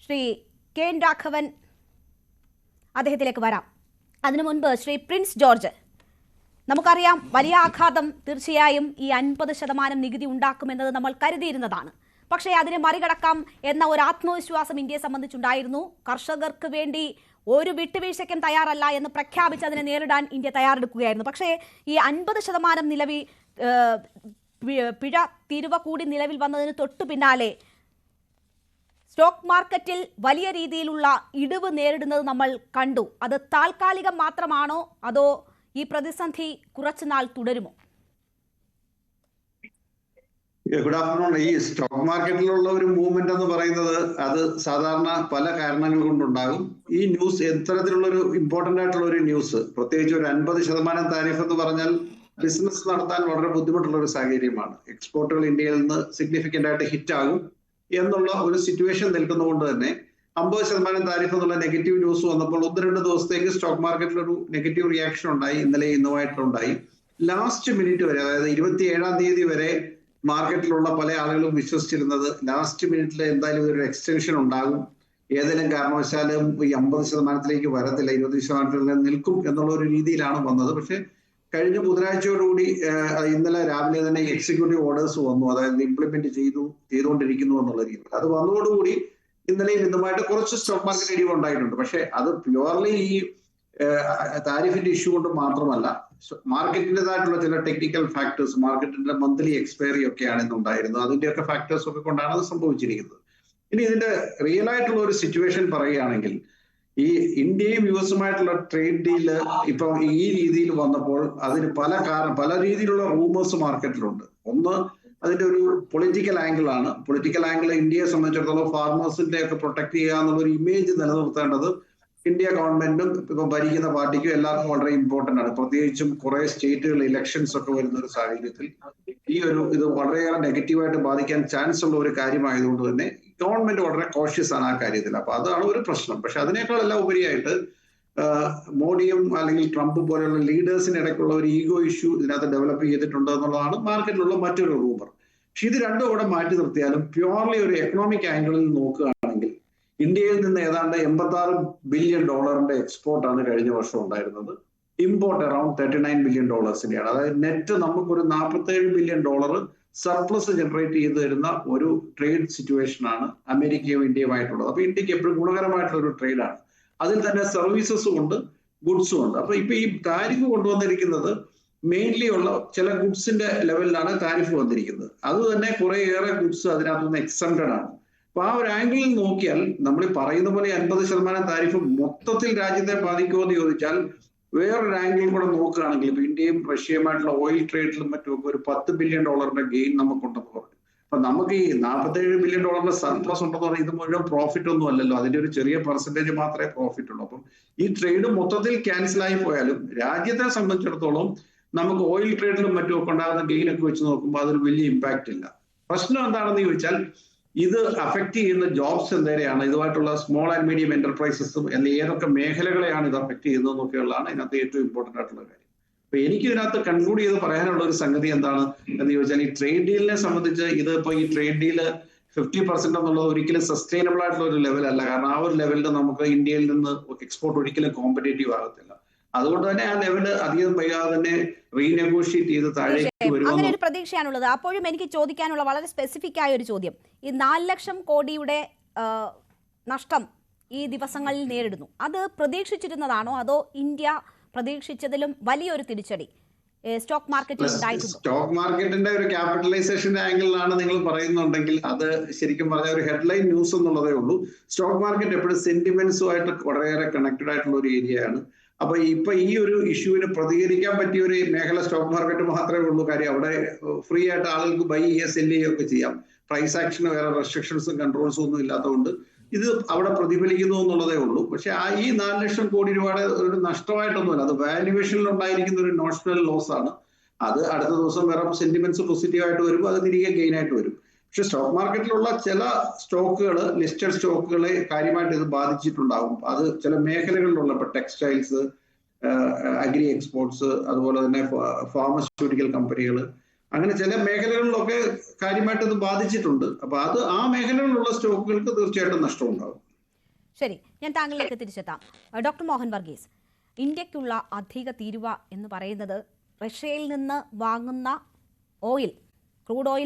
Shri K N Raghavan അദ്ദേഹത്തിലേക്ക് വരാം. അതിനു മുൻപ് ശ്രീ പ്രിൻസ് ജോർജ്, നമുക്കറിയാം വലിയ ആഘാതം തീർച്ചയായും ഈ 50% നികുതി ഉണ്ടാക്കുമെന്നത് നമ്മൾ കരുതിയിരുന്നതാണ്. പക്ഷേ അതിനെ മറികടക്കാം എന്ന ഒരു ആത്മവിശ്വാസം ഇന്ത്യയെ സംബന്ധിച്ചുണ്ടായിരുന്നു. കർഷകർക്ക് വേണ്ടി ഒരു വിട്ടുവീഴ്ചയ്ക്കും തയ്യാറല്ല എന്ന് പ്രഖ്യാപിച്ച് അതിനെ നേരിടാൻ ഇന്ത്യ തയ്യാറെടുക്കുകയായിരുന്നു. പക്ഷേ ഈ 50% പിഴ തീരുവ കൂടി നിലവിൽ വന്നതിന് തൊട്ടു പിന്നാലെ സ്റ്റോക്ക് മാർക്കറ്റിൽ വലിയ രീതിയിലുള്ള ഇടിവ് നേരിടുന്നത് നമ്മൾ കണ്ടു. അത് താൽക്കാലികം മാത്രമാണോ അതോ ഈ പ്രതിസന്ധി കുറച്ചുനാൾ തുടരുമോ? Good afternoon. ഈ സ്റ്റോക്ക് മാർക്കറ്റിലുള്ള ഒരു മൂവ്മെന്റ് എന്ന് പറയുന്നത് അത് സാധാരണ പല കാരണങ്ങൾ കൊണ്ടുണ്ടാകും. ഈ ന്യൂസ് എത്തരത്തിലുള്ള ഒരു ഇമ്പോർട്ടന്റ് ആയിട്ടുള്ള ഒരു ന്യൂസ്, പ്രത്യേകിച്ച് ഒരു 50% താരിഫ് എന്ന് പറഞ്ഞാൽ ബിസിനസ് നടത്താൻ വളരെ ബുദ്ധിമുട്ടുള്ള ഒരു സാഹചര്യമാണ്. എക്സ്പോർട്ടുകൾ ഇന്ത്യയിൽ നിന്ന് സിഗ്നിഫിക്കന്റ് ആയിട്ട് ഹിറ്റ് ആകും എന്നുള്ള ഒരു സിറ്റുവേഷൻ നിൽക്കുന്നതുകൊണ്ട് തന്നെ 50% താരിഫ് എന്നുള്ള നെഗറ്റീവ് ന്യൂസ് വന്നപ്പോൾ 1-2 ദിവസത്തേക്ക് സ്റ്റോക്ക് മാർക്കറ്റിൽ ഒരു നെഗറ്റീവ് റിയാക്ഷൻ ഉണ്ടായി. ഇന്നലെ ഇന്നുമായിട്ടുണ്ടായി. ലാസ്റ്റ് മിനിറ്റ് വരെ, അതായത് 27-ാം തീയതി വരെ മാർക്കറ്റിലുള്ള പല ആളുകളും വിശ്വസിച്ചിരുന്നത് ലാസ്റ്റ് മിനിറ്റിൽ എന്തായാലും ഒരു എക്സ്റ്റൻഷൻ ഉണ്ടാകും, ഏതെങ്കിലും കാരണവശാലും ഈ 50%-ലേക്ക് വരത്തില്ല, 20% നിൽക്കും എന്നുള്ള ഒരു രീതിയിലാണ് വന്നത്. പക്ഷെ കഴിഞ്ഞ ബുധനാഴ്ചയോടുകൂടി ഇന്നലെ രാവിലെ തന്നെ എക്സിക്യൂട്ടീവ് ഓർഡേഴ്സ് വന്നു, അതായത് ഇംപ്ലിമെന്റ് ചെയ്തുകൊണ്ടിരിക്കുന്നു എന്നുള്ള രീതിയിൽ. അത് വന്നതോടുകൂടി ഇന്നലെയും ഇന്നുമായിട്ട് കുറച്ച് സ്റ്റോക്ക് മാർക്കറ്റ് ഇടിവ് ഉണ്ടായിട്ടുണ്ട്. പക്ഷെ അത് പ്യുവർലി ഈ താരിഫിന്റെ ഇഷ്യൂ കൊണ്ട് മാത്രമല്ല, മാർക്കറ്റിൻ്റെതായിട്ടുള്ള ചില ടെക്നിക്കൽ ഫാക്ടേഴ്സ്, മാർക്കറ്റിന്റെ മന്ത്ലി എക്സ്പയറി ഒക്കെയാണ് ഇന്നുണ്ടായിരുന്നത്. അതിന്റെയൊക്കെ ഫാക്ടേഴ്സ് ഒക്കെ കൊണ്ടാണ് അത് സംഭവിച്ചിരിക്കുന്നത്. ഇനി ഇതിന്റെ റിയൽ ആയിട്ടുള്ള ഒരു സിറ്റുവേഷൻ പറയുകയാണെങ്കിൽ, ഈ ഇന്ത്യയും യുഎസുമായിട്ടുള്ള ട്രേഡ് ഡീല് ഇപ്പൊ ഈ രീതിയിൽ വന്നപ്പോൾ അതിന് പല രീതിയിലുള്ള റൂമേഴ്സ് മാർക്കറ്റിലുണ്ട്. ഒന്ന്, അതിന്റെ ഒരു പൊളിറ്റിക്കൽ ആംഗിൾ ആണ്. പൊളിറ്റിക്കൽ ആംഗിൾ ഇന്ത്യയെ സംബന്ധിച്ചിടത്തോളം ഫാർമേഴ്സിന്റെ ഒക്കെ പ്രൊട്ടക്ട് ചെയ്യുക എന്നുള്ള ഒരു ഇമേജ് നിലനിർത്തേണ്ടത് ഇന്ത്യ ഗവൺമെന്റും ഇപ്പൊ ഭരിക്കുന്ന പാർട്ടിക്കും എല്ലാവർക്കും വളരെ ഇമ്പോർട്ടന്റ് ആണ്. പ്രത്യേകിച്ചും കുറെ സ്റ്റേറ്റുകൾ ഇലക്ഷൻസ് ഒക്കെ വരുന്ന ഒരു സാഹചര്യത്തിൽ ഇത് വളരെയേറെ നെഗറ്റീവായിട്ട് ബാധിക്കാൻ ചാൻസ് ഉള്ള ഒരു കാര്യമായതുകൊണ്ട് തന്നെ ഗവൺമെന്റ് വളരെ കോഷ്യസ് ആണ് ആ കാര്യത്തിൽ. അപ്പൊ അതാണ് ഒരു പ്രശ്നം. പക്ഷെ അതിനേക്കാളെല്ലാം ഉപരിയായിട്ട് മോഡിയും അല്ലെങ്കിൽ ട്രംപ് പോലെയുള്ള ലീഡേഴ്സിന് ഇടയ്ക്കുള്ള ഒരു ഈഗോ ഇഷ്യൂ ഇതിനകത്ത് ഡെവലപ്പ് ചെയ്തിട്ടുണ്ട് എന്നുള്ളതാണ് മാർക്കറ്റിലുള്ള മറ്റൊരു റൂമർ. പക്ഷെ ഇത് രണ്ടും കൂടെ മാറ്റി നിർത്തിയാലും പ്യുവർലി ഒരു എക്കണോമിക് ആംഗിളിൽ നോക്കുകയാണെങ്കിൽ ഇന്ത്യയിൽ നിന്ന് ഏതാണ്ട് $86 ബില്യൺ എക്സ്പോർട്ടാണ് കഴിഞ്ഞ വർഷം ഉണ്ടായിരുന്നത്. ഇമ്പോർട്ട് അറൌണ്ട് $39 ബില്യൺ അതായത് നെറ്റ് നമുക്കൊരു $47 ബില്യൺ സർപ്ലസ് ജനറേറ്റ് ചെയ്ത് തരുന്ന ഒരു ട്രേഡ് സിറ്റുവേഷൻ ആണ് അമേരിക്കയും ഇന്ത്യയുമായിട്ടുള്ളത്. അപ്പൊ ഇന്ത്യക്ക് എപ്പോഴും ഗുണകരമായിട്ടുള്ള ഒരു ട്രേഡാണ്. അതിൽ തന്നെ സർവീസസും ഉണ്ട്, ഗുഡ്സും ഉണ്ട്. അപ്പൊ ഇപ്പൊ ഈ താരിഫ് കൊണ്ടുവന്നിരിക്കുന്നത് മെയിൻലി ഉള്ള ചില ഗുഡ്സിന്റെ ലെവലിലാണ് താരിഫ് വന്നിരിക്കുന്നത്. അത് തന്നെ കുറേയേറെ ഗുഡ്സ് അതിനകത്തുനിന്ന് എക്സംപ്റ്റഡ് ആണ്. അപ്പൊ ആ ഒരു ആംഗിളിൽ നോക്കിയാൽ നമ്മൾ പറയുന്ന പോലെ 50% താരിഫ് മൊത്തത്തിൽ രാജ്യത്തെ ബാധിക്കുമോ എന്ന് ചോദിച്ചാൽ വേറൊരു ആംഗിൾ കൂടെ നോക്കുകയാണെങ്കിൽ ഇപ്പൊ ഇന്ത്യയും റഷ്യയുമായിട്ടുള്ള ഓയിൽ ട്രേഡിലും മറ്റുമൊക്കെ ഒരു $10 ബില്യൺ ഗെയിൻ നമുക്കുണ്ടെന്ന് പറഞ്ഞു. അപ്പൊ നമുക്ക് ഈ $47 ബില്യൺ സർപ്ലസ് ഉണ്ടെന്ന് പറഞ്ഞാൽ ഇത് മുഴുവൻ പ്രോഫിറ്റ് ഒന്നും അല്ലല്ലോ, അതിന്റെ ഒരു ചെറിയ പെർസെന്റേജ് മാത്രമേ പ്രോഫിറ്റ് ഉള്ളൂ. അപ്പം ഈ ട്രേഡ് മൊത്തത്തിൽ ക്യാൻസൽ ആയി പോയാലും രാജ്യത്തെ സംബന്ധിച്ചിടത്തോളം നമുക്ക് ഓയിൽ ട്രേഡിലും മറ്റുമൊക്കെ ഉണ്ടാകുന്ന ഗെയിൻ ഒക്കെ വെച്ച് നോക്കുമ്പോൾ അതൊരു വലിയ ഇമ്പാക്റ്റ് ഇല്ല. പ്രശ്നം എന്താണെന്ന് ചോദിച്ചാൽ ഇത് അഫക്ട് ചെയ്യുന്ന ജോബ്സ് എന്തൊക്കെയാണ്, ഇതുമായിട്ടുള്ള സ്മോൾ ആൻഡ് മീഡിയം എന്റർപ്രൈസസും ഏതൊക്കെ മേഖലകളെയാണ് ഇത് അഫക്ട് ചെയ്യുന്നതെന്നൊക്കെയുള്ളതാണ് ഇതിനകത്ത് ഏറ്റവും ഇമ്പോർട്ടന്റ് ആയിട്ടുള്ള കാര്യം. അപ്പൊ എനിക്ക് ഇതിനകത്ത് കൺക്ലൂഡ് ചെയ്ത് പറയാനുള്ള ഒരു സംഗതി എന്താണ് എന്ന് ചോദിച്ചാൽ, ഈ ട്രേഡ് ഡീലിനെ സംബന്ധിച്ച് ഇതിപ്പോ ഈ ട്രേഡ് ഡീല് 50% എന്നുള്ളത് ഒരിക്കലും സസ്റ്റൈനബിൾ ആയിട്ടുള്ള ഒരു ലെവൽ അല്ല. കാരണം ആ ഒരു ലെവലിൽ നമുക്ക് ഇന്ത്യയിൽ നിന്ന് എക്സ്പോർട്ട് ഒരിക്കലും കോമ്പറ്റേറ്റീവ് ആകത്തില്ല. അതുകൊണ്ട് തന്നെ ആ ലെവല് അധികം വൈകാതെ തന്നെ റീനെഗോഷിയേറ്റ് ചെയ്ത് താഴേക്ക് വരും, അങ്ങനെ ഒരു പ്രതീക്ഷയാണുള്ളത്. അപ്പോഴും എനിക്ക് ചോദിക്കാനുള്ള വളരെ സ്പെസിഫിക് ആയ ഒരു ചോദ്യം, ഈ 4 ലക്ഷം കോടിയുടെ നഷ്ടം ഈ ദിവസങ്ങളിൽ നേരിടുന്നു, അത് പ്രതീക്ഷിച്ചിരുന്നതാണോ അതോ ഇന്ത്യ പ്രതീക്ഷിച്ചതിലും വലിയൊരു തിരിച്ചടി സ്റ്റോക്ക് മാർക്കറ്റിൽ ഉണ്ടായിട്ടുണ്ടോ? സ്റ്റോക്ക് മാർക്കറ്റിന്റെ ഒരു ക്യാപിറ്റലൈസേഷന്റെ ആംഗിളിലാണ് നിങ്ങൾ പറയുന്നുണ്ടെങ്കിൽ അത് ശരിക്കും പറഞ്ഞ ഒരു ഹെഡ്ലൈൻ ന്യൂസ് എന്നുള്ളതേ ഉള്ളൂ. സ്റ്റോക്ക് മാർക്കറ്റ് എപ്പോഴും സെന്റിമെന്റ്സുമായിട്ട് വളരെയേറെ കണക്റ്റഡ് ആയിട്ടുള്ള ഒരു ഏരിയയാണ്. അപ്പൊ ഇപ്പൊ ഈ ഒരു ഇഷ്യൂവിന് പ്രതികരിക്കാൻ പറ്റിയ ഒരു മേഖല സ്റ്റോക്ക് മാർക്കറ്റ് മാത്രമേ ഉള്ളൂ. കാര്യം അവിടെ ഫ്രീ ആയിട്ട് ആളുകൾക്ക് ബൈ ചെയ്യുക സെല് ചെയ്യുകയൊക്കെ ചെയ്യാം. പ്രൈസ് ആക്ഷന് വേറെ റെസ്ട്രിക്ഷൻസും കൺട്രോൾസും ഒന്നും ഇല്ലാത്തതുകൊണ്ട് ഇത് അവിടെ പ്രതിഫലിക്കുന്നു എന്നുള്ളതേ ഉള്ളൂ. പക്ഷെ ഈ 4 ലക്ഷം കോടി രൂപയുടെ ഒരു നഷ്ടമായിട്ടൊന്നുമല്ല, അത് വാല്യുവേഷനിൽ ഉണ്ടായിരിക്കുന്ന ഒരു നോഷണൽ ലോസ് ആണ്. അത് അടുത്ത ദിവസം വേറെ സെന്റിമെന്റ്സ് പോസിറ്റീവായിട്ട് വരുമ്പോൾ അത് തിരികെ ഗെയിൻ ആയിട്ട് വരും. പക്ഷെ സ്റ്റോക്ക് മാർക്കറ്റിലുള്ള ചില സ്റ്റോക്കുകൾ, ലിസ്റ്റഡ് സ്റ്റോക്കുകളെ കാര്യമായിട്ട് ഇത് ബാധിച്ചിട്ടുണ്ടാകും. അത് ചില മേഖലകളിലുള്ള ഇപ്പൊ ടെക്സ്റ്റൈൽസ്, അഗ്രി എക്സ്പോർട്സ്, അതുപോലെ തന്നെ ഫാർമസ്യൂട്ടിക്കൽ കമ്പനികൾ, അങ്ങനെ ചില മേഖലകളിലൊക്കെ കാര്യമായിട്ട് ഇത് ബാധിച്ചിട്ടുണ്ട്. അപ്പൊ ആ മേഖലകളിലുള്ള സ്റ്റോക്കുകൾക്ക് തീർച്ചയായിട്ടും നഷ്ടമുണ്ടാകും. ശരി, ഞാൻ താങ്കളിലേക്ക് തിരിച്ചെത്താം. ഡോക്ടർ മോഹൻ വർഗീസ്, ഇന്ത്യക്കുള്ള അധിക തീരുവ എന്ന് പറയുന്നത് റഷ്യയിൽ നിന്ന് വാങ്ങുന്ന ഓയിൽ, ക്രൂഡ് ഓയിൽ